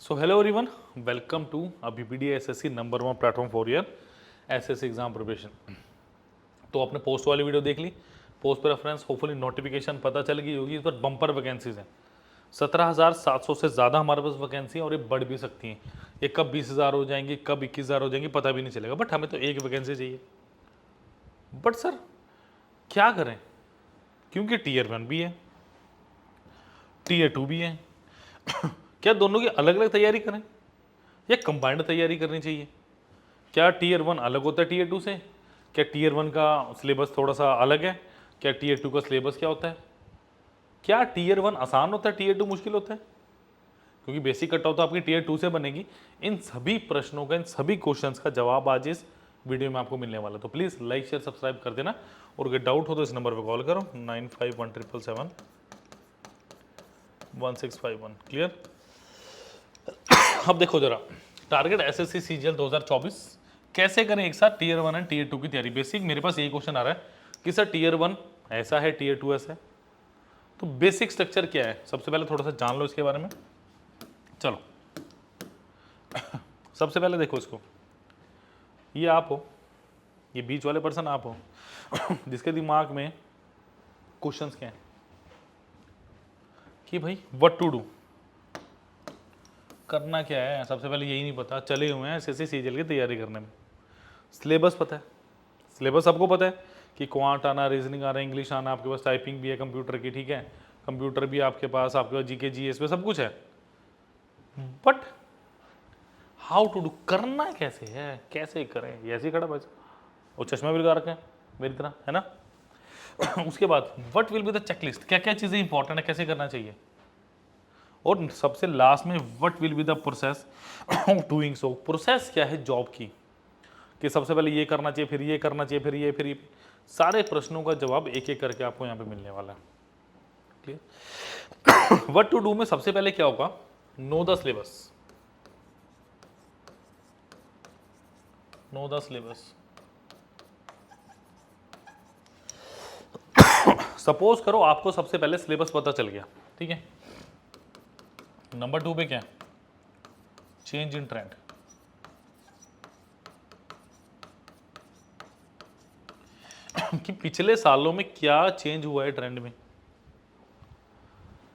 So hello everyone, welcome to BPD SSC number 1 platform for year SSC exam preparation. तो आपने post वाली video देख ली, post पर रेफरेंस होपफुली नोटिफिकेशन पता चल गई होगी। इस पर बम्पर वैकेंसीज हैं, 17,700 से ज़्यादा हमारे पास वैकेंसी हैं और ये बढ़ भी सकती हैं। ये कब 20,000 हो जाएंगी, कब 21,000 हो जाएंगी, पता भी नहीं चलेगा। बट हमें तो एक वैकेंसी चाहिए। बट सर क्या करें, क्योंकि टीयर 1 भी है, टीयर 2 भी है। क्या दोनों की अलग अलग तैयारी करें या कंबाइंड तैयारी करनी चाहिए? क्या टीयर 1 अलग होता है टीयर 2 से? क्या टीयर 1 का सिलेबस थोड़ा सा अलग है? क्या टीयर 2 का सिलेबस क्या होता है? क्या टीयर 1 आसान होता है, टीयर 2 मुश्किल होता है? क्योंकि बेसिक कट ऑफ तो आपकी टीयर 2 से बनेगी। इन सभी प्रश्नों का, इन सभी क्वेश्चंस का जवाब आज इस वीडियो में आपको मिलने वाला है। तो प्लीज़ लाइक शेयर सब्सक्राइब कर देना, और अगर डाउट हो तो इस नंबर पर कॉल करो 9517771651। क्लियर? अब देखो जरा, टारगेट एसएससी सीजीएल 2024 कैसे करें एक साथ टीयर 1 एंड टीयर 2 की तैयारी। बेसिक मेरे पास यही क्वेश्चन आ रहा है कि सर टीयर 1 ऐसा है, टीयर 2 ऐसा है, तो बेसिक स्ट्रक्चर क्या है? सबसे पहले थोड़ा सा जान लो इसके बारे में। चलो सबसे पहले देखो इसको, ये आप हो, ये बीच वाले पर्सन आप हो जिसके दिमाग में क्वेश्चंस क्या है कि भाई व्हाट टू डू, करना क्या है। सबसे पहले यही नहीं पता, चले हुए हैं एसएससी सीजीएल की तैयारी करने में। सिलेबस पता है, सिलेबस सबको पता है कि क्वांट आना, रीजनिंग आ रहा है, इंग्लिश आना, आपके पास टाइपिंग भी है कंप्यूटर की, ठीक है, कंप्यूटर भी आपके पास जीके जीएस पे सब कुछ है। बट हाउ टू डू, करना कैसे है, कैसे करें? ये ऐसे ही खड़ा बस, और चश्मा भी लगा रखे हैं मेरी तरह, है ना। उसके बाद what will be the checklist, क्या क्या चीज़ें इंपॉर्टेंट है, कैसे करना चाहिए। और सबसे लास्ट में what will be the process of doing so, process क्या है जॉब की, कि सबसे पहले ये करना चाहिए, फिर ये करना चाहिए, फिर ये सारे प्रश्नों का जवाब एक एक करके आपको यहाँ पे मिलने वाला है। क्लियर? व्हाट टू डू में सबसे पहले क्या होगा, know the syllabus, know the syllabus. Suppose करो आपको सबसे पहले सिलेबस पता चल गया, ठीक है। नंबर 2 पे क्या है, चेंज इन ट्रेंड। कि पिछले सालों में क्या चेंज हुआ है ट्रेंड में,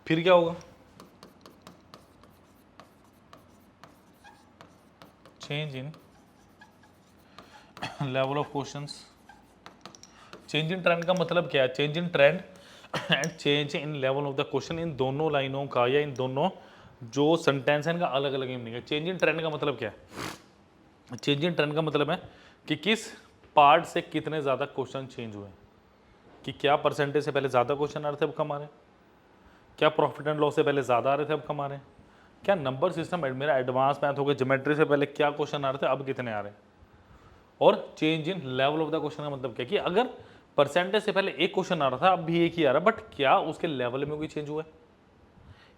फिर क्या होगा, change in level of questions. Change in trend का मतलब क्या है, change in trend and change in level of the question, इन दोनों लाइनों का या इन दोनों जो सेंटेंस है इनका अलग अलग मीनिंग है। चेंज इन ट्रेंड का मतलब क्या है, चेंज इन ट्रेंड का मतलब है कि किस पार्ट से कितने ज़्यादा क्वेश्चन चेंज हुए, कि क्या परसेंटेज से पहले ज़्यादा क्वेश्चन आ रहे थे अब कम आ रहे हैं, क्या प्रॉफिट एंड लॉस से पहले ज़्यादा आ रहे थे अब कम आ रहे हैं, क्या नंबर सिस्टम मेरा एडवांस मैथ हो गया, ज्योमेट्री से पहले क्या क्वेश्चन आ रहे थे अब कितने आ रहे हैं। और change in level of the question का मतलब क्या, कि अगर परसेंटेज से पहले एक क्वेश्चन आ रहा था अब भी एक ही आ रहा है, बट क्या उसके लेवल में कोई चेंज हुआ है,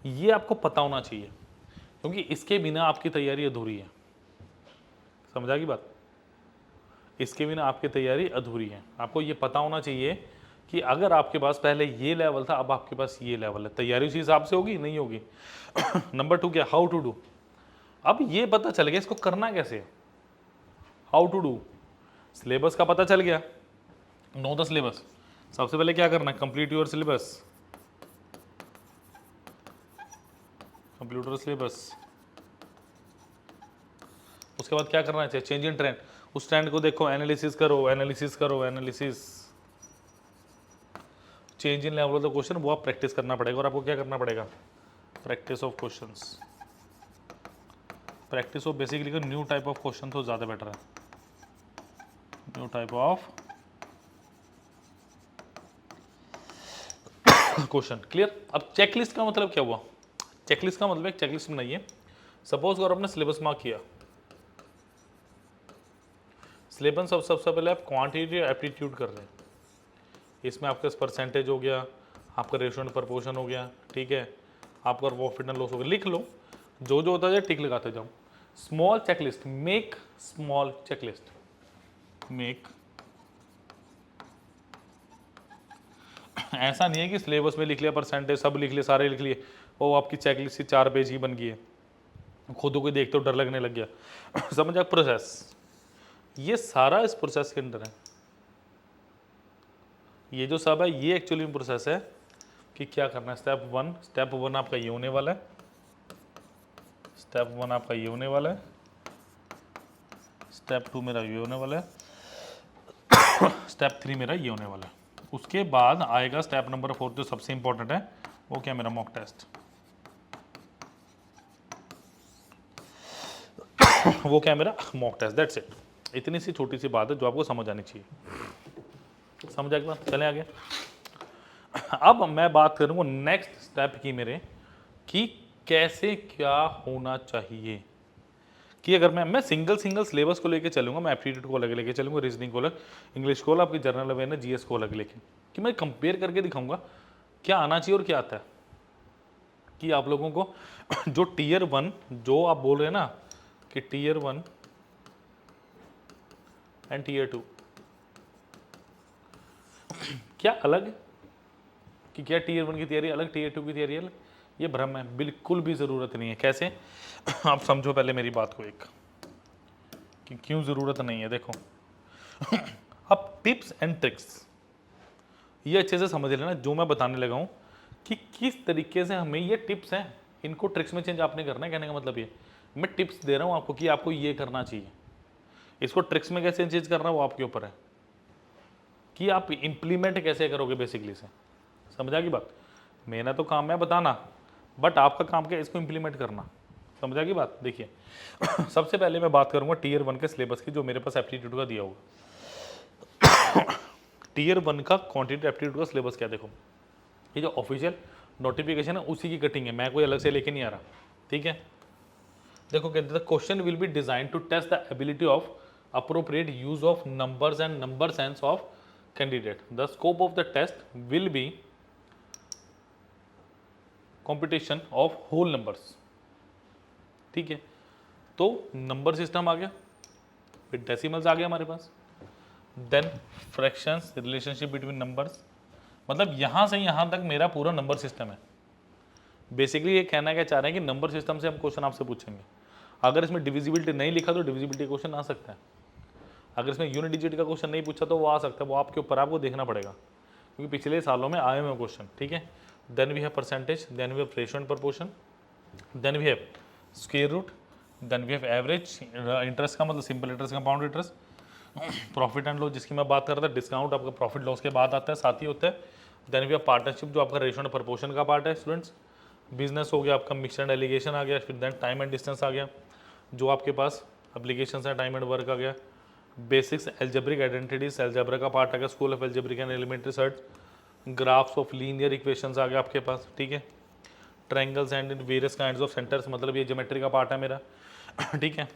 ये आपको पता होना चाहिए, क्योंकि इसके बिना आपकी तैयारी अधूरी है। समझा की बात? इसके बिना आपकी तैयारी अधूरी है। आपको ये पता होना चाहिए कि अगर आपके पास पहले ये लेवल था अब आपके पास ये लेवल है, तैयारी उसी हिसाब से होगी, नहीं होगी। नंबर 2 क्या, हाउ टू डू। अब ये पता चल गया इसको करना कैसे, हाउ टू डू। सिलेबस का पता चल गया, नो द सिलेबस। सबसे पहले क्या करना है, complete your syllabus, complete your syllabus. उसके बाद क्या करना चाहिए, चेंज इन ट्रेंड, उस ट्रेंड को देखो, एनालिसिस करो, एनालिसिस करो, analysis. Change in level of the question, वो आप प्रैक्टिस करना पड़ेगा, और आपको क्या करना पड़ेगा, practice of questions. Practice of basically new type of question तो ज़्यादा बेटर है, new type of question. Clear? अब चेकलिस्ट का मतलब क्या हुआ, चेकलिस्ट का मतलब एक चेकलिस्ट बनाइए। सपोज अगर आपने सिलेबस मार्क किया, सिलेबस सबसे पहले आप क्वांटिटी एप्टीट्यूड कर रहे हैं, इसमें आपका परसेंटेज हो गया, आपका रेशियो एंड प्रपोर्शन हो गया, ठीक है, आपका प्रॉफिट एंड लॉस हो गया, लिख लो, जो जो होता है टिक लगाते जाओ। Small checklist, make small checklist, make. ऐसा नहीं है कि सिलेबस में लिख लिया, परसेंटेज सब लिख लिए, सारे लिख लिए, वो आपकी चेकलिस्ट 4 पेज की बन गई है। खुद को देखते हो डर लगने लग गया। समझ आ प्रोसेस, ये सारा इस प्रोसेस के अंदर है। ये जो सब है ये एक्चुअली में प्रोसेस है कि क्या करना है। स्टेप वन आपका ये होने वाला है, स्टेप वन आपका ये होने वाला है, स्टेप टू मेरा ये होने वाला है, स्टेप थ्री मेरा ये होने वाला है। उसके बाद आएगा स्टेप नंबर 4 जो सबसे इंपॉर्टेंट है, वो क्या मेरा मॉक टेस्ट। वो क्या है मेरा मॉक टेस्ट, दैट्स इट। इतनी सी छोटी सी बात है जो आपको समझ आनी चाहिए। समझ आ गया? चले आगे। अब मैं बात करूंगा नेक्स्ट स्टेप की मेरे, कि कैसे क्या होना चाहिए। कि अगर मैं सिंगल सिलेबस को लेके चलूंगा, मैं एप्टीट्यूड को अलग लेके चलूंगा, रीजनिंग को अलग, इंग्लिश को अलग, आपकी जनरल अवेयरनेस जीएस को अलग लेके, कि मैं कंपेयर करके दिखाऊंगा क्या आना चाहिए और क्या आता है। कि आप लोगों को जो टीयर 1 जो आप बोल रहे हैं ना कि टीयर 1 एंड टीयर 2 क्या अलग है, कि क्या टीयर 1 की तैयारी अलग, टीयर 2 की तैयारी अलग, ये भ्रम है, बिल्कुल भी ज़रूरत नहीं है। कैसे? आप समझो पहले मेरी बात को एक, कि क्यों ज़रूरत नहीं है। देखो अब टिप्स एंड ट्रिक्स ये अच्छे से समझ लेना जो मैं बताने लगा हूँ, कि किस तरीके से हमें ये टिप्स हैं इनको ट्रिक्स में चेंज आपने करना है। कहने का मतलब ये, मैं टिप्स दे रहा हूँ आपको कि आपको ये करना चाहिए, इसको ट्रिक्स में कैसे चेंज करना है वो आपके ऊपर है, कि आप इंप्लीमेंट कैसे करोगे बेसिकली से। समझा की बात? मेरा तो काम है बताना, बट आपका काम क्या है इसको इंप्लीमेंट करना। समझा की बात? देखिए सबसे पहले मैं बात करूंगा टीयर 1 के सिलेबस की, जो मेरे पास एप्टीट्यूड का दिया होगा। टीयर 1 का क्वांटिटेटिव एप्टीट्यूड का सिलेबस क्या, देखो ये जो ऑफिशियल नोटिफिकेशन है उसी की कटिंग है, मैं कोई अलग से लेके नहीं आ रहा। ठीक है, देखो कहते हैं question will be design to test the ability of appropriate use of numbers and number sense of candidate. The scope of the test will be competition of whole numbers. ठीक है, तो नंबर सिस्टम आ गया, फिर decimals आ गया हमारे पास, then fractions, relationship between numbers, मतलब यहां से यहां तक मेरा पूरा नंबर सिस्टम है। बेसिकली ये कहना क्या चाह रहे हैं कि नंबर सिस्टम से हम क्वेश्चन आपसे पूछेंगे। अगर इसमें डिविजिबिलिटी नहीं लिखा तो डिविजिबिलिटी क्वेश्चन आ सकता है, अगर इसमें यूनिट डिजिट का क्वेश्चन नहीं पूछा तो वो आ सकता है, वो आपके ऊपर आपको देखना पड़ेगा, क्योंकि पिछले सालों में आए हुए क्वेश्चन। ठीक है, then we have percentage, then we have ratio and proportion, then we have square root, then we have average interest का मतलब simple interest, compound interest, profit and loss जिसकी मैं बात कर रहा था, डिस्काउंट आपका प्रॉफिट लॉस के बाद आता है, साथ ही होता है। देन वी हैव पार्टनरशिप जो आपका रेशियो एंड प्रपोर्शन का पार्ट है स्टूडेंट्स। बिजनेस हो गया आपका, मिक्सड एंड एलिगेशन आ गया, फिर देन टाइम एंड डिस्टेंस आ गया, जो आपके पास एप्लीकेशन है, टाइम एंड वर्क आ गया, बेसिक्स एल्जेब्रिक आइडेंटिटीज एल्जेब्रा का पार्ट आ गया, school of algebraic and elementary search, graphs of linear equations आ गया आपके पास। ठीक है, triangles and in various kinds of centres, मतलब ये ज्योमेट्री का पार्ट है मेरा। ठीक है,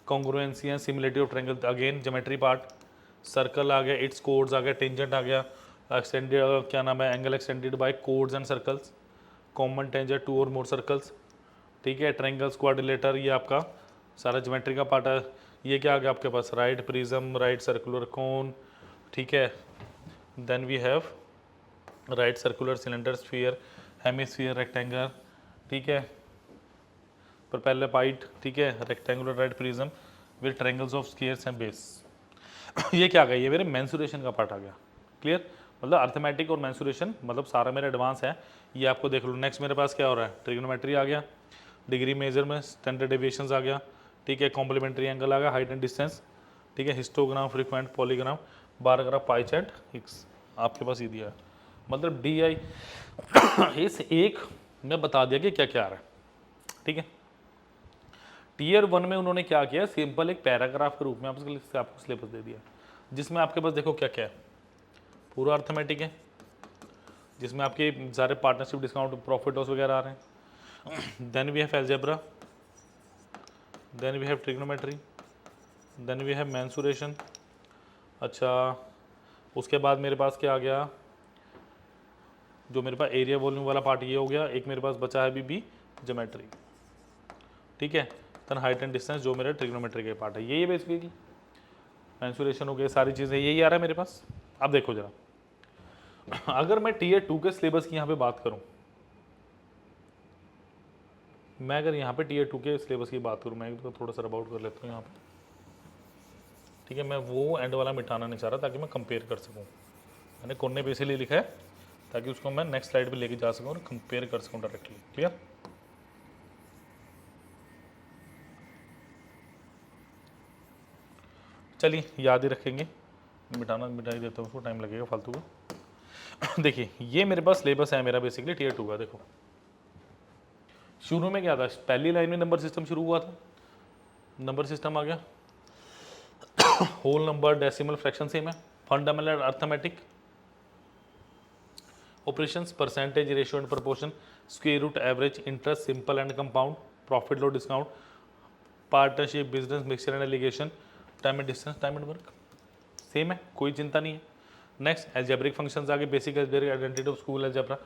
congruency and similarity of triangle again geometry part, circle आ गया, इट्स कोड्स आ गया, टेंजेंट आ गया, एक्सटेंडेड क्या नाम है angle extended by chords and circles, common tangent two or more circles. ठीक है, ट्रायंगल्स क्वाड्रिलेटर ये आपका सारा ज्योमेट्री का पार्ट है। ये क्या आ गया आपके पास, right prism, right circular cone. ठीक है, then we have right circular cylinder, sphere, hemisphere, rectangle. ठीक है, प्रोपेलर पाइट। ठीक है, rectangular right prism with triangles of squares and base. ये क्या आ गया, ये मेरे मेंसुरेशन का पार्ट आ गया। क्लियर, मतलब अर्थमेटिक और मेंसुरेशन मतलब सारा मेरा एडवांस है, ये आपको देख लो। नेक्स्ट मेरे पास क्या हो रहा है, ट्रिग्नोमेट्री आ गया, डिग्री मेजरमेंट, स्टैंडर्ड डेविएशंस आ गया। ठीक है, कॉम्प्लीमेंट्री एंगल आ गया, हाइट एंड डिस्टेंस। ठीक है, histogram, frequent, polygram, bar graph, pie chart, एक्स आपके पास ये दिया है। मतलब डी आई इस एक में बता दिया कि क्या क्या आ रहा है। ठीक है, टीयर 1 में उन्होंने क्या किया, सिंपल एक पैराग्राफ के रूप में आपको सिलेबस दे दिया, जिसमें आपके पास देखो क्या क्या है, पूरा अर्थमेटिक है, जिसमें आपके सारे पार्टनरशिप, डिस्काउंट, प्रॉफिट लॉस वगैरह आ रहे हैं। Then we have algebra, then we have trigonometry, then we have mensuration. अच्छा, उसके बाद मेरे पास क्या आ गया, जो मेरे पास एरिया वॉल्यूम वाला पार्ट ये हो गया, एक मेरे पास बचा है भी ज्योमेट्री। ठीक है, देन हाइट एंड डिस्टेंस जो मेरा ट्रिग्नोमेट्री के पार्ट है, ये बेसिकली मेंसुरेशन हो गया, सारी चीज़ें यही आ रहा है मेरे पास। अब देखो जरा, अगर मैं टीयर 2 के सिलेबस की यहाँ पे बात करूँ, मैं अगर यहाँ पे टीयर 2 के सिलेबस की बात करूँ, मैं तो थोड़ा सा अबाउट कर लेता हूँ यहाँ पे, ठीक है। मैं वो एंड वाला मिटाना नहीं चाह रहा ताकि मैं कंपेयर कर सकूँ। मैंने कोने पे इसीलिए लिखा है ताकि उसको मैं नेक्स्ट स्लाइड पे लेके जा सकूँ और कंपेयर कर सकूँ डायरेक्टली। क्लियर? चलिए याद ही रखेंगे, मिटाना मिटा ही देता हूँ, उसको टाइम लगेगा फालतू का। देखिए ये मेरे पास सिलेबस है मेरा बेसिकली टीयर 2 का। देखो शुरू में क्या था, पहली लाइन में नंबर सिस्टम शुरू हुआ था, नंबर सिस्टम आ गया, whole number, decimal, fraction same है, fundamental arithmetic operations, percentage, ratio and proportion, square root, average, interest, simple and compound, profit loss discount, partnership, business, mixture and alligation, time and distance, time and work, same है, कोई चिंता नहीं है। Next algebraic functions आ गए, basic algebraic identity of school algebra,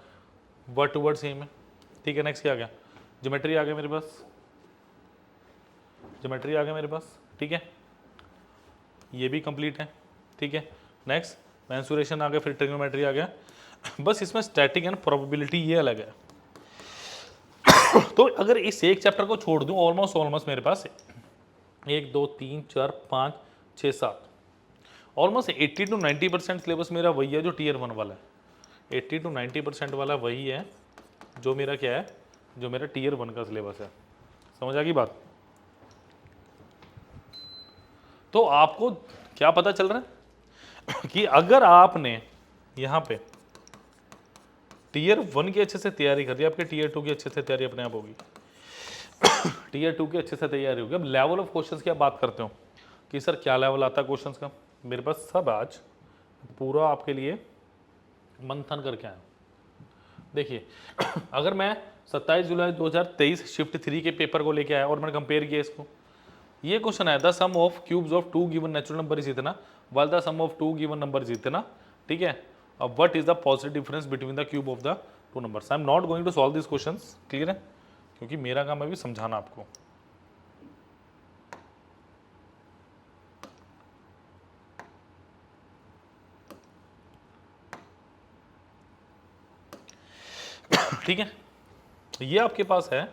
word to word same है, ठीक है। नेक्स्ट क्या आ गया, ज्योमेट्री आ गया मेरे पास, ज्योमेट्री आ गया मेरे पास, ठीक है, ये भी कंप्लीट है, ठीक है। नेक्स्ट मेंसुरेशन आ गया, फिर ट्रिग्नोमेट्री आ गया। बस इसमें स्टैटिक एंड प्रोबेबिलिटी ये अलग है। तो अगर इस एक चैप्टर को छोड़ दूं, ऑलमोस्ट मेरे पास 1 2 3 4 5 6 7 ऑलमोस्ट 80 to 90% सिलेबस मेरा वही है जो टीयर 1 वाला है। 80 to 90% वाला वही है जो मेरा क्या है, जो मेरा टीयर 1 का सिलेबस है। समझ आ गई बात? तो आपको क्या पता चल रहा है कि अगर आपने यहाँ पे टीयर 1 की अच्छे से तैयारी कर दी, आपके टीयर 2 की अच्छे से तैयारी अपने आप होगी। टीयर 2 की अच्छे से तैयारी होगी। अब लेवल ऑफ क्वेश्चंस की आप बात करते हो कि सर क्या लेवल आता है क्वेश्चंस का, मेरे पास सब आज पूरा आपके लिए मंथन करके आया। देखिए अगर मैं 27 जुलाई 2023 शिफ्ट 3 के पेपर को लेके आया और मैंने कंपेयर किया इसको, ये क्वेश्चन आया the sum of cubes of 2 given natural number is इतना, while the sum of 2 given number is इतना, ठीक है। अब what is the positive difference between the cube of the 2 numbers. I am not going to solve this questions, clear है, क्योंकि मेरा काम है भी समझाना आपको। ठीक है, ये आपके पास है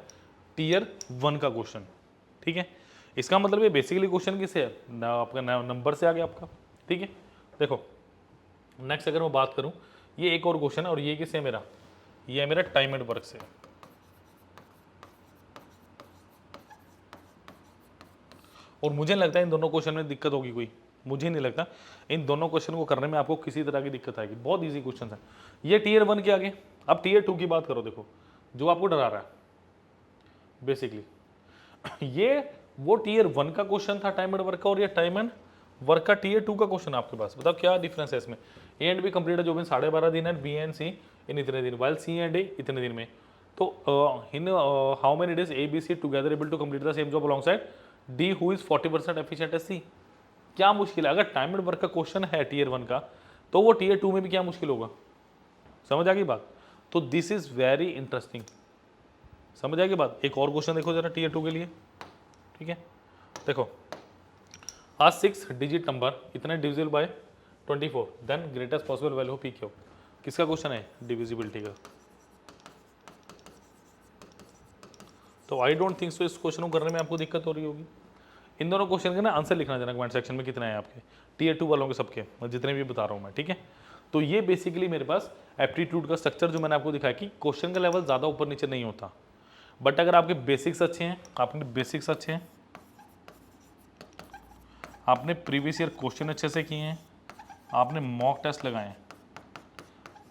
टीयर 1 का क्वेश्चन, ठीक है। इसका मतलब ये बेसिकली क्वेश्चन किससे है ना, आपका नंबर से आ गया आपका, ठीक है। देखो नेक्स्ट अगर मैं बात करूं, ये एक और क्वेश्चन है और ये किससे है मेरा, ये है मेरा टाइम एंड वर्क से। और मुझे नहीं लगता इन दोनों क्वेश्चन में दिक्कत होगी कोई, मुझे नहीं लगता इन दोनों क्वेश्चन को करने में आपको किसी तरह की दिक्कत आएगी, बहुत ईजी क्वेश्चन है ये टीयर 1 के आगे। अब टीयर 2 की बात करो, देखो जो आपको डरा रहा है बेसिकली ये वो टीयर 1 का क्वेश्चन था टाइम एंड वर्क का, और ये टाइम एंड वर्क का टीयर 2 का क्वेश्चन आपके पास। बताओ क्या डिफरेंस है इसमें। ए एंड बी कंप्लीट है जो भी 12.5 दिन है, बी एंड सी इन इतने दिन, वाइल सी एंड ए इतने दिन में। तो in how many days A B C together able to complete the same job alongside D who is 40% efficient as C. क्या मुश्किल है, अगर टाइम एंड वर्क का क्वेश्चन है टीयर 1 का, तो वो टीयर 2 में भी क्या मुश्किल होगा। समझ आ गई बात। तो दिस इज वेरी इंटरेस्टिंग, समझ आ गई बात। एक और क्वेश्चन देखो जरा टीयर 2 के लिए, ठीक है। देखो आज 6 डिजिट नंबर इतने divisible by 24 then greatest possible value of P Q. किसका क्वेश्चन है, डिविजिबिलिटी का। तो आई डोंट थिंक सो इस क्वेश्चन को करने में आपको दिक्कत हो रही होगी। इन दोनों क्वेश्चन के ना आंसर लिखना देना कमेंट सेक्शन में कितने हैं आपके टीयर 2 वालों के, सबके जितने भी बता रहा हूँ मैं, ठीक है। तो ये बेसिकली मेरे पास एप्टीट्यूड का स्ट्रक्चर जो मैंने आपको दिखाया कि क्वेश्चन का लेवल ज़्यादा ऊपर नीचे नहीं होता, बट अगर आपके बेसिक्स अच्छे हैं, आपने बेसिक्स अच्छे हैं, आपने प्रीवियस ईयर क्वेश्चन अच्छे से किए हैं, आपने मॉक टेस्ट लगाए हैं,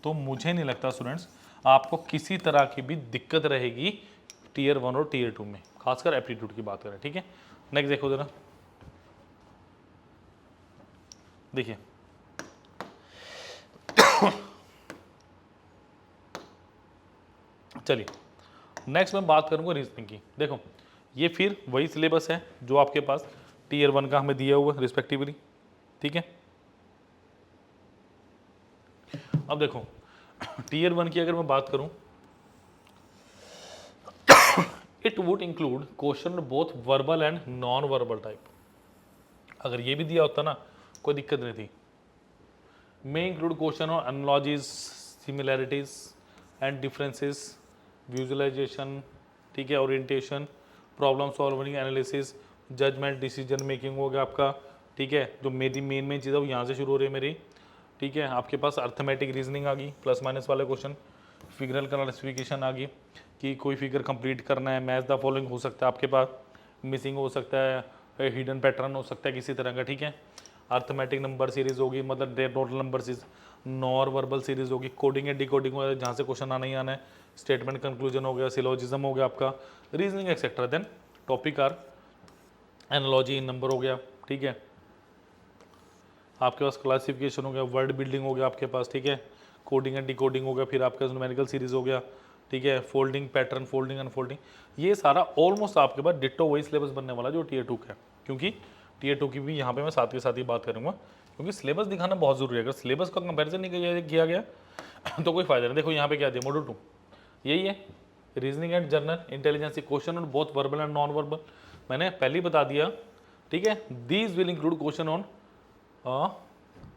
तो मुझे नहीं लगता स्टूडेंट्स आपको किसी तरह की भी दिक्कत रहेगी टीयर 1 और टीयर 2 में, खासकर एप्टीट्यूड की बात करें, ठीक है। नेक्स्ट देखो जरा, देखिए चलिए नेक्स्ट मैं बात करूंगा रीजनिंग की। देखो ये फिर वही सिलेबस है जो आपके पास टीयर 1 का हमें दिया हुआ है रिस्पेक्टिवली, ठीक है। अब देखो टीयर 1 की अगर मैं बात करूं, it would include question both verbal and non verbal type. अगर ये भी दिया होता ना कोई दिक्कत नहीं थी। May include question on analogies, similarities and differences, visualization, ठीक है, orientation, problem solving, analysis, judgement, decision making हो गया आपका, ठीक है। जो मेरी मेन चीज़ है वो यहाँ से शुरू हो रही है मेरी, ठीक है। आपके पास अर्थमेटिक रीजनिंग आ गई, प्लस माइनस वाले क्वेश्चन, फिगरल क्लासिफिकेशन आ गई कि कोई फिगर कंप्लीट करना है, मैच द फॉलोइंग हो सकता है आपके पास, मिसिंग हो सकता है, हिडन पैटर्न हो सकता है किसी तरह का, ठीक है। अर्थमेटिक नंबर सीरीज होगी, मतलब total number series, nor verbal series होगी, कोडिंग एंड डिकोडिंग हो जहाँ से क्वेश्चन आना ही आना है, स्टेटमेंट कंक्लूजन हो गया, सिलोजिज्म हो गया आपका, reasoning etcetera. Then topic are analogy in number हो गया, ठीक है। आपके पास क्लासिफिकेशन हो गया, वर्ड बिल्डिंग हो गया आपके पास, ठीक है। कोडिंग एंड डिकोडिंग हो गया, फिर आपका न्यूमेरिकल सीरीज हो गया, ठीक है। फोल्डिंग पैटर्न, फोल्डिंग अनफोल्डिंग, ये सारा ऑलमोस्ट आपके पास डिट्टो वही सिलेबस बनने वाला जो टीयर 2 का है, क्योंकि टीयर 2 की भी यहाँ पे मैं साथ के साथ ही बात करूँगा, क्योंकि सिलेबस दिखाना बहुत जरूरी है। अगर सिलेबस का कंपेरिजन नहीं किया गया तो कोई फायदा नहीं। देखो यहाँ पे क्या दिया, मॉड्यूल 2 यही है, reasoning and general intelligence, question on both verbal and non verbal, मैंने पहले ही बता दिया, ठीक है। These will include question on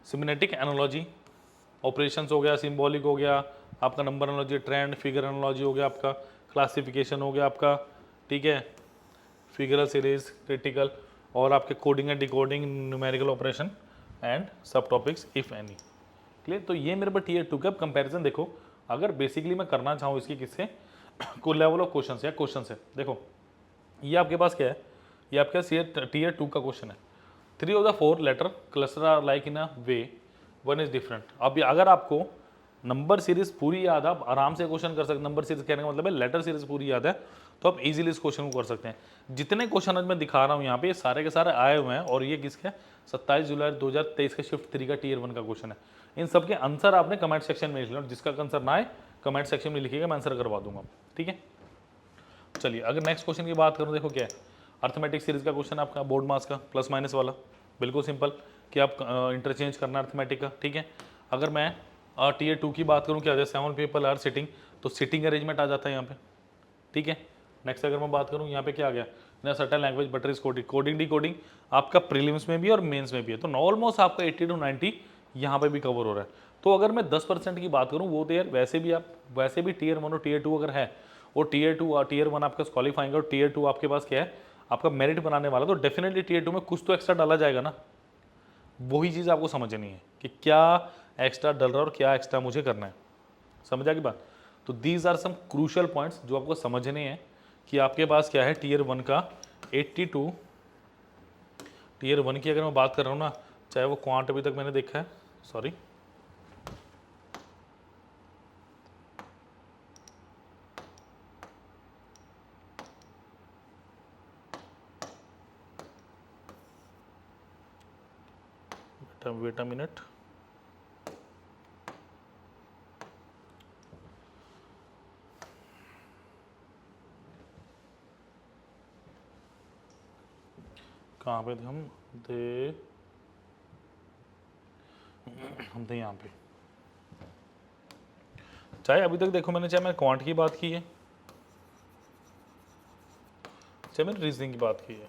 semantic analogy, operations हो गया, सिंबॉलिक हो गया आपका, number analogy, trend, figure analogy हो गया आपका, क्लासिफिकेशन हो गया आपका, ठीक है, फिगरल सीरीज, क्रिटिकल, और आपके coding and decoding, numerical operation and सब टॉपिक्स इफ एनी। क्लियर। तो ये मेरे पर टीयर 2 का कंपैरिजन देखो, अगर बेसिकली मैं करना चाहूँ इसकी किससे, को लेवल ऑफ क्वेश्चन या क्वेश्चन से, देखो ये आपके पास क्या है, ये आपके टीयर 2 का क्वेश्चन है। 3 of the 4 letter cluster are like in a way, one is different. अब अगर आपको नंबर सीरीज पूरी याद है, आप आराम से क्वेश्चन कर सकते, नंबर सीरीज कहने का मतलब है लेटर सीरीज पूरी याद है, तो आप इजीली इस क्वेश्चन को कर सकते हैं। जितने क्वेश्चन आज मैं दिखा रहा हूँ यहाँ पे, ये सारे के सारे आए हुए हैं, और ये किसके 27 जुलाई 2023 का शिफ्ट 3 का टीयर 1 का क्वेश्चन है। इन सबके आंसर आपने कमेंट सेक्शन में लिख लेना, जिसका आंसर ना आए कमेंट सेक्शन में लिखिएगा, मैं आंसर करवा दूंगा, ठीक है। चलिए अगर नेक्स्ट क्वेश्चन की बात करूँ, देखो क्या है, अर्थमेटिक सीरीज का क्वेश्चन आपका, बोर्ड मास का, प्लस माइनस वाला, बिल्कुल सिंपल कि आप इंटरचेंज करना अर्थमेटिक का, ठीक है। अगर मैं टीयर 2 की बात करूँ, क्या आ जाए, 7 पीपल आर सिटिंग, तो सिटिंग अरेंजमेंट आ जाता है यहाँ पे, ठीक है। नेक्स्ट अगर मैं बात करूँ, यहाँ पे क्या आ गया, ना certain language butter is coding, coding D coding आपका प्रीलिम्स में भी और मेंस में भी है, तो ऑलमोस्ट आपका 80 to 90 यहाँ पे भी कवर हो रहा है। तो अगर मैं 10% की बात करूँ, वो तो यार वैसे भी आप, वैसे भी टीयर 1 और टीयर 2 अगर है, और टीयर 1 आपका क्वालिफाइंग और टीयर 2 आपके पास क्या है, आपका मेरिट बनाने वाला, तो डेफिनेटली टीयर 2 में कुछ तो एक्स्ट्रा डाला जाएगा ना। वही चीज़ आपको समझनी है कि क्या एक्स्ट्रा डल रहा है और क्या एक्स्ट्रा मुझे करना है, समझ आ गई बात। तो these are some crucial points जो आपको समझने हैं कि आपके पास क्या है टीयर 1 का 82, टीयर 1 की अगर मैं बात कर रहा हूँ ना, चाहे वो क्वांट अभी तक मैंने देखा है, सॉरी, वेट अ मिनट, कहाँ पे थे हम थे यहाँ पे, चाहे अभी तक देखो मैंने, चाहे मैं क्वांट की बात की है, चाहे मैंने रीजनिंग की बात की है,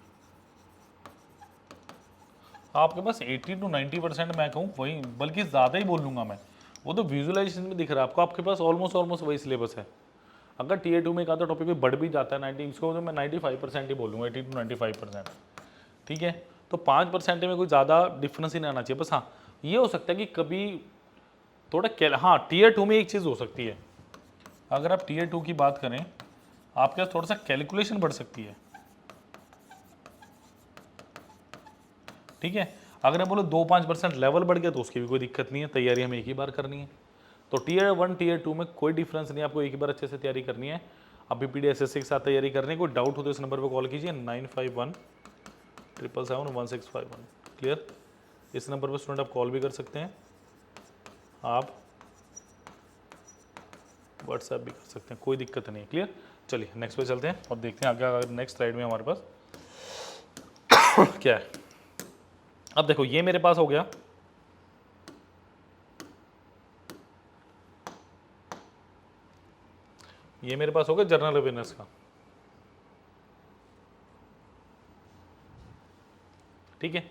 आपके पास 80 to 90% मैं कहूँ वही, बल्कि ज़्यादा ही बोल लूँगा मैं, वो तो विजुअलाइजेशन में दिख रहा है आपको, आपके पास ऑलमोस्ट वही सिलेबस है। अगर टीयर 2 में एक आधा टॉपिक भी बढ़ भी जाता है 90, इसको तो मैं 95% ही बोलूँगा, 80 to 95%, ठीक है। तो 5% में कोई ज़्यादा डिफरेंस ही नहीं आना चाहिए। बस हाँ, ये हो सकता है कि कभी थोड़ा हाँ, टीयर 2 में एक चीज़ हो सकती है, अगर आप टीयर 2 की बात करें, आपके पास थोड़ा सा कैलकुलेशन बढ़ सकती है, ठीक है। अगर मैं बोलो 2-5% लेवल बढ़ गया तो उसकी भी कोई दिक्कत नहीं है, तैयारी हमें एक ही बार करनी है। तो टीयर 1 टीयर 2 में कोई डिफरेंस नहीं, आपको एक ही बार अच्छे से तैयारी करनी है। अभी PDSS के साथ तैयारी करनी है, कोई डाउट हो तो इस नंबर पर कॉल कीजिए, 9517771651। क्लियर। इस नंबर पर स्टूडेंट आप कॉल भी कर सकते हैं, आप व्हाट्सएप भी कर सकते हैं, कोई दिक्कत नहीं है। क्लियर। चलिए नेक्स्ट पे चलते हैं और देखते हैं आगे नेक्स्ट स्लाइड में हमारे पास क्या है। अब देखो ये मेरे पास हो गया, ये मेरे पास हो गया जनरल अवेयरनेस का, ठीक है।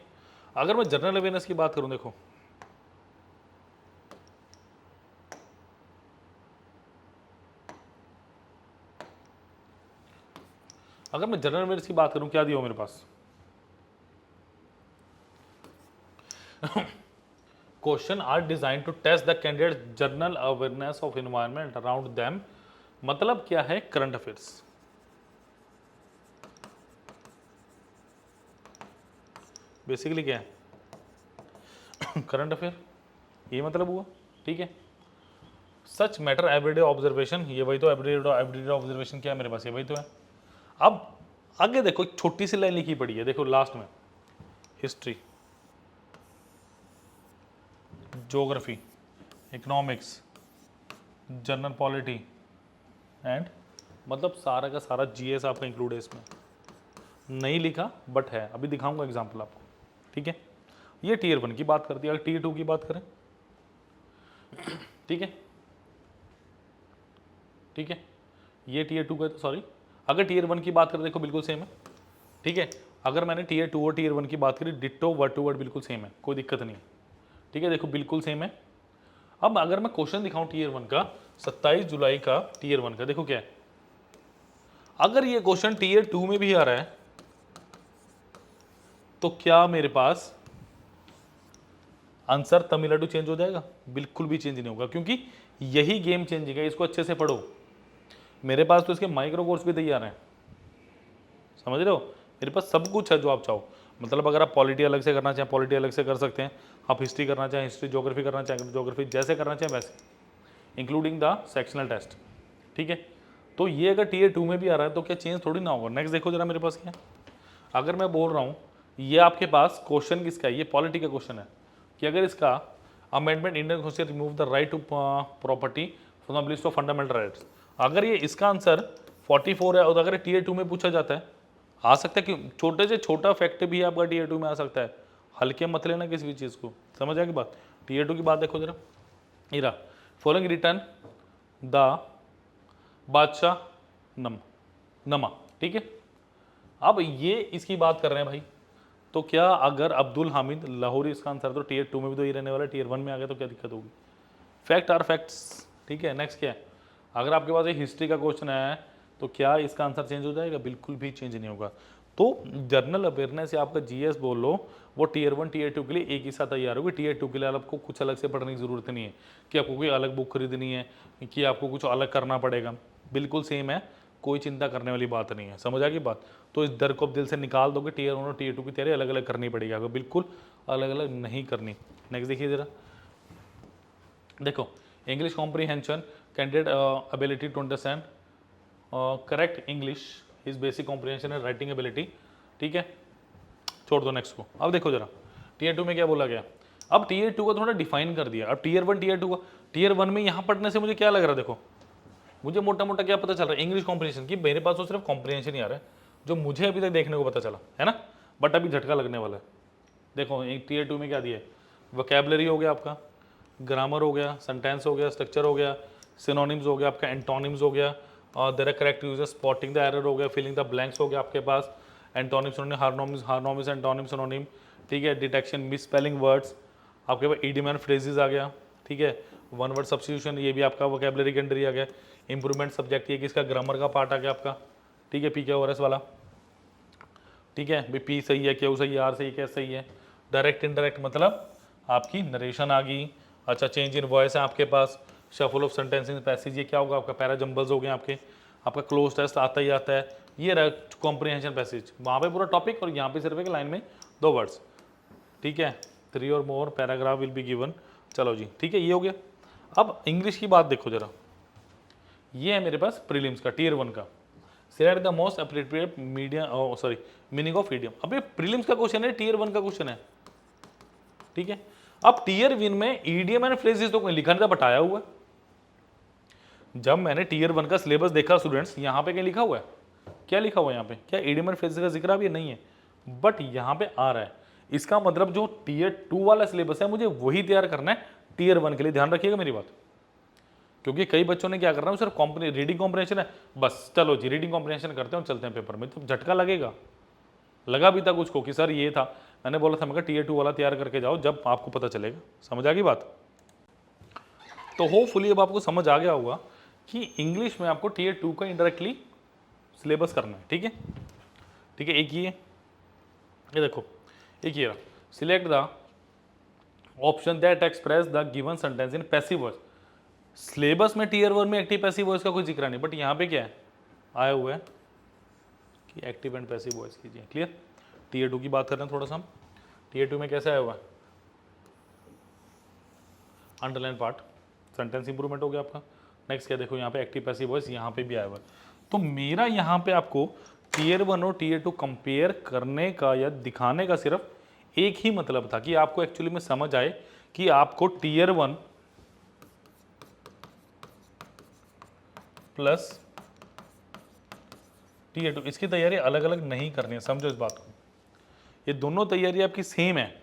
अगर मैं जनरल अवेयरनेस की बात करूं, देखो अगर मैं जनरल अवेयरनेस की बात करूं, क्या दिया हो मेरे पास, question are designed to test the candidate general awareness of environment around them, मतलब क्या है, करंट अफेयर्स। बेसिकली क्या है करंट अफेयर, ये मतलब हुआ, ठीक है। सच मैटर एवरीडे ऑब्जर्वेशन, ये वही तो एवरीडे ऑब्जर्वेशन क्या है मेरे पास, ये वही तो है। अब आगे देखो, एक छोटी सी लाइन लिखी पड़ी है, देखो लास्ट में, history, geography, economics, general polity and, मतलब सारा का सारा जीएस आपका इंक्लूड है इसमें। नहीं लिखा बट है, अभी दिखाऊंगा एग्जांपल आपको, ठीक है। ये टीयर 1 की बात करती है, अगर टीयर 2 की बात करें, ठीक है, ठीक है, ये टीयर 2 का, तो सॉरी, अगर टीयर 1 की बात करें, देखो बिल्कुल सेम है, ठीक है। अगर मैंने टीयर 2 और टीयर 1 की बात करी, डिट्टो वर्ड टू वर्ड बिल्कुल सेम है, कोई दिक्कत नहीं है, ठीक है, देखो बिल्कुल सेम है। अब अगर मैं क्वेश्चन दिखाऊं टीयर 1 का, 27 जुलाई का टीयर 1 का, देखो क्या है, अगर ये क्वेश्चन टीयर 2 में भी आ रहा है तो क्या मेरे पास आंसर तमिलनाडु चेंज हो जाएगा? बिल्कुल भी चेंज नहीं होगा, क्योंकि यही गेम चेंजिंग है। इसको अच्छे से पढ़ो, मेरे पास तो इसके माइक्रो कोर्स भी तैयार हैं, समझ रहे हो, मेरे पास सब कुछ है जो आप चाहो। मतलब अगर आप पॉलिटी अलग से करना चाहें पॉलिटी अलग से कर सकते हैं, आप हिस्ट्री करना चाहें हिस्ट्री, ज्योग्राफी करना चाहें ज्योग्राफी, जैसे करना चाहें वैसे, इंक्लूडिंग द सेक्शनल टेस्ट, ठीक है। तो ये अगर टीयर 2 में भी आ रहा है तो क्या चेंज थोड़ी ना होगा। नेक्स्ट देखो जरा मेरे पास क्या है, अगर मैं बोल रहा हूँ ये आपके पास क्वेश्चन किसका है, ये पॉलिटी का क्वेश्चन है कि अगर इसका amendment Indian constitution remove the right to property from the list of fundamental rights, अगर ये इसका आंसर 44 है और अगर टीयर 2 में पूछा जाता है, आ सकता है कि छोटे से छोटा फैक्ट भी आपका टीयर 2 में आ सकता है, हल्के मत लेना किसी भी चीज़ को, समझ आएगी बात। टीयर 2 की बात देखो जरा, इरा फॉलोइंग रिटर्न द बादशाह नमा, ठीक है। अब ये इसकी बात कर रहे हैं भाई, तो क्या अगर अब्दुल हामिद लाहौरी इसका आंसर, तो टीयर 2 में भी तो ये रहने वाला है, टीयर 1 में आ गया तो क्या दिक्कत होगी। फैक्ट आर फैक्ट्स, ठीक है। नेक्स्ट क्या है, अगर आपके पास एक हिस्ट्री का क्वेश्चन है तो क्या इसका आंसर चेंज हो जाएगा? बिल्कुल भी चेंज नहीं होगा। तो जनरल अवेयरनेस या आपका जीएस बोल लो, वो टीयर 1 टीयर 2 के लिए एक ही साथ तैयार होगी। टीयर 2 के लिए आपको कुछ अलग से पढ़ने की जरूरत नहीं है कि आपको कोई अलग बुक खरीदनी है, कि आपको कुछ अलग करना पड़ेगा, बिल्कुल सेम है, कोई चिंता करने वाली बात नहीं है, समझ आ गई बात। तो इस डर को आप दिल से निकाल दोगे, टीयर 1 और टीयर 2 की तैयारी अलग अलग करनी पड़ेगी आपको, बिल्कुल अलग अलग नहीं करनी। नेक्स्ट देखिए जरा, देखो English comprehension, candidate ability to understand correct English, is basic comprehension and writing ability, ठीक है, छोड़ दो नेक्स्ट को। अब देखो जरा टीयर 2 में क्या बोला गया, अब टीयर 2 का थोड़ा डिफाइन कर दिया। अब टीयर 1 टीयर 2 का, टीयर 1 में यहाँ पढ़ने से मुझे क्या लग रहा है, देखो मुझे मोटा मोटा क्या पता चल रहा है, इंग्लिश कॉम्प्रीहेंशन की मेरे पास तो सिर्फ कॉम्प्रीहेंशन ही आ रहा है, जो मुझे अभी तक देखने को पता चला है ना, बट अभी झटका लगने वाला है। देखो एक टीयर 2 में क्या दिया है, वोकैबुलरी हो गया आपका, ग्रामर हो गया, सेंटेंस हो गया, स्ट्रक्चर हो गया, सिनोनिम्स हो गया, आपका एंटोनिम्स हो गया, और there are correct usages, spotting the error हो गया, फिलिंग द ब्लैंक्स हो गया आपके पास, antonyms synonym, homonyms antonym synonym, ठीक है, डिटेक्शन मिस स्पेलिंग वर्ड्स, आपके पास इडियम एंड फ्रेजेस आ गया, ठीक है, वन वर्ड सब्स्टिट्यूशन, ये भी आपका वोकैबुलरी के अंदर ही आ गया, इंप्रूवमेंट सब्जेक्ट, ये किसका, ग्रामर का पार्ट आ गया आपका, ठीक है, पी के और एस वाला, ठीक है भाई, पी सही है, क्यू सही है, आर सही है, कैस सही है, डायरेक्ट इनडायरेक्ट मतलब आपकी नरेशन आ गई, अच्छा चेंज इन वॉइस है आपके पास, shuffle of sentence in passage, ये क्या होगा आपका, पैराजम्बल्स हो गए आपका क्लोज टेस्ट आता ही आता है, ये रहा कॉम्प्रीहेंशन पैसेज, वहाँ पे पूरा टॉपिक और यहाँ पे सिर्फ एक लाइन में 2 वर्ड्स, ठीक है, 3 और मोर पैराग्राफ विल बी गिवन, चलो जी ठीक है, ये हो गया। अब इंग्लिश की बात देखो जरा, ये है मेरे पास प्रीलिम्स का टीयर 1 का, select the most appropriate medium sorry meaning of idiom. अब ये प्रीलिम्स का क्वेश्चन है, टीयर 1 का क्वेश्चन है, ठीक है। अब टीयर 1 में ईडीएम एंड फ्रेजेस तो लिखा नहीं था, बताया हुआ है। जब मैंने टीयर 1 का सिलेबस देखा स्टूडेंट्स, यहाँ पे क्या लिखा हुआ है, क्या लिखा हुआ है यहाँ पे, क्या ईडीएम एंड फ्रेजेस का जिक्र अभी नहीं है, बट यहाँ पे आ रहा है। इसका मतलब जो टीयर 2 वाला सिलेबस है मुझे वही तैयार करना है टीयर 1 के लिए, ध्यान रखिएगा मेरी बात, क्योंकि कई बच्चों ने क्या करना है, सिर्फ रीडिंग कॉम्प्रिहेंशन है, बस चलो जी रीडिंग कॉम्प्रिहेंशन करते हैं चलते हैं पेपर में, तो झटका लगेगा, लगा भी था कुछ को कि सर ये था, मैंने बोला था मगर टीयर 2 वाला तैयार करके जाओ, जब आपको पता चलेगा। समझ आ गई बात। तो होपफुली अब आपको समझ आ गया होगा कि इंग्लिश में आपको टीयर 2 का इनडायरेक्टली सिलेबस करना है, ठीक है। ठीक है, एक ये देखो, एक ये रहा, select the option that express the given sentence in passive voice. Syllabus में टीयर 1 में एक्टिव पैसिव वॉइस का कोई जिक्र नहीं, बट यहाँ पे क्या है आया हुआ है कि एक्टिव एंड पैसिव वॉइस कीजिए। क्लियर। टीयर 2 की बात कर रहे हैं थोड़ा सा हम। टीयर 2 में कैसे आया हुआ है, अंडरलाइन पार्ट, सेंटेंस इंप्रूवमेंट हो गया आपका। नेक्स्ट क्या देखो, यहाँ पे एक्टिव पैसिव वॉइस यहाँ पे भी आया हुआ है। तो मेरा यहाँ पे आपको टीयर 1 और टीयर 2 कंपेयर करने का या दिखाने का सिर्फ एक ही मतलब था कि आपको एक्चुअली में समझ आए कि आपको टीयर 1 प्लस टीयर 2 इसकी तैयारी अलग अलग नहीं करनी है, समझो इस बात को। ये दोनों तैयारी आपकी सेम है,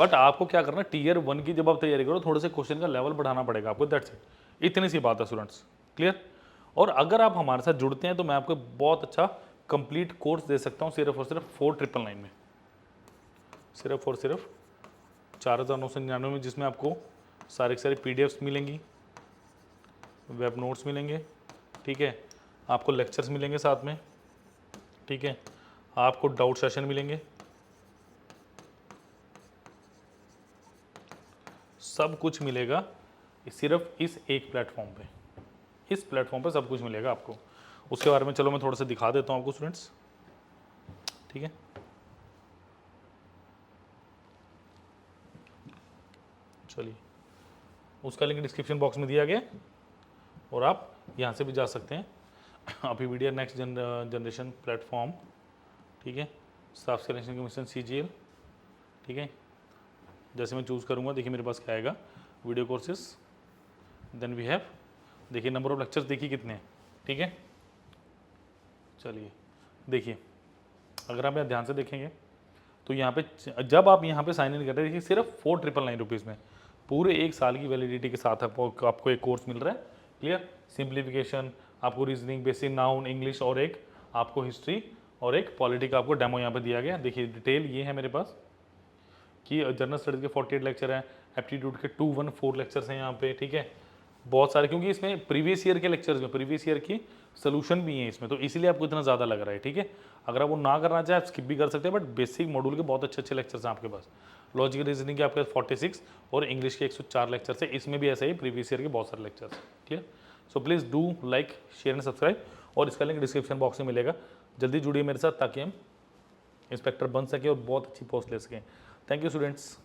बट आपको क्या करना है, टीयर 1 की जब आप तैयारी करो थोड़े से क्वेश्चन का लेवल बढ़ाना पड़ेगा आपको, दैट्स इट। इतनी सी बात है स्टूडेंट्स, क्लियर। और अगर आप हमारे साथ जुड़ते हैं तो मैं आपको बहुत अच्छा कंप्लीट कोर्स दे सकता हूँ सिर्फ और सिर्फ 4999 में, सिर्फ और सिर्फ 4999 में, जिसमें आपको सारे के सारे PDFs मिलेंगी, वेब नोट्स मिलेंगे, ठीक है, आपको लेक्चर्स मिलेंगे साथ में, ठीक है, आपको डाउट सेशन मिलेंगे, सब कुछ मिलेगा सिर्फ इस एक प्लेटफॉर्म पे। इस प्लेटफॉर्म पे सब कुछ मिलेगा आपको। उसके बारे में चलो मैं थोड़ा सा दिखा देता हूँ आपको स्टूडेंट्स, ठीक है। चलिए, उसका लिंक डिस्क्रिप्शन बॉक्स में दिया गया और आप यहाँ से भी जा सकते हैं। अभी वीडियो नेक्स्ट जनरेशन प्लेटफॉर्म, ठीक है, स्टाफ सिलेक्शन कमीशन CGL, ठीक है। जैसे मैं चूज़ करूँगा, देखिए मेरे पास क्या आएगा, video courses, then we have, देखिए नंबर ऑफ लेक्चर्स देखिए कितने हैं, ठीक है। चलिए देखिए, अगर आप यहाँ ध्यान से देखेंगे तो यहाँ पे जब आप यहाँ पे साइन इन करते हैं, देखिए सिर्फ 4999 रुपीज़ में पूरे एक साल की वैलिडिटी के साथ आपको एक कोर्स मिल रहा है। क्लियर। सिंप्लीफिकेशन, आपको रीजनिंग, बेसिक नाउन, इंग्लिश और एक आपको हिस्ट्री और एक पॉलिटी का आपको डेमो यहाँ पे दिया गया। देखिए डिटेल ये है मेरे पास कि जनरल स्टडीज़ के 48 लेक्चर हैं, एप्टीट्यूड के 214 लेक्चर्स हैं यहाँ पे, ठीक है, बहुत सारे, क्योंकि इसमें प्रीवियस ईयर के लेक्चर्स में प्रीवियस ईयर की सोल्यूशन भी है इसमें, तो इसीलिए आपको इतना ज़्यादा लग रहा है, ठीक है। अगर आप वो ना करना चाहे आप स्किप भी कर सकते हैं, बट बेसिक मॉड्यूल के बहुत अच्छे अच्छे लेक्चर्स हैं आपके पास। लॉजिकल रीजनिंग के आपके 46 और इंग्लिश के 104 लेक्चर्स है, इसमें भी ऐसा ही प्रीवियस ईयर के बहुत सारे लेक्चर्स हैं। Clear. So please do like, share and subscribe, और इसका लिंक डिस्क्रिप्शन बॉक्स में मिलेगा। जल्दी जुड़िए मेरे साथ ताकि हम इंस्पेक्टर बन सके और बहुत अच्छी पोस्ट ले सकें। Thank you students.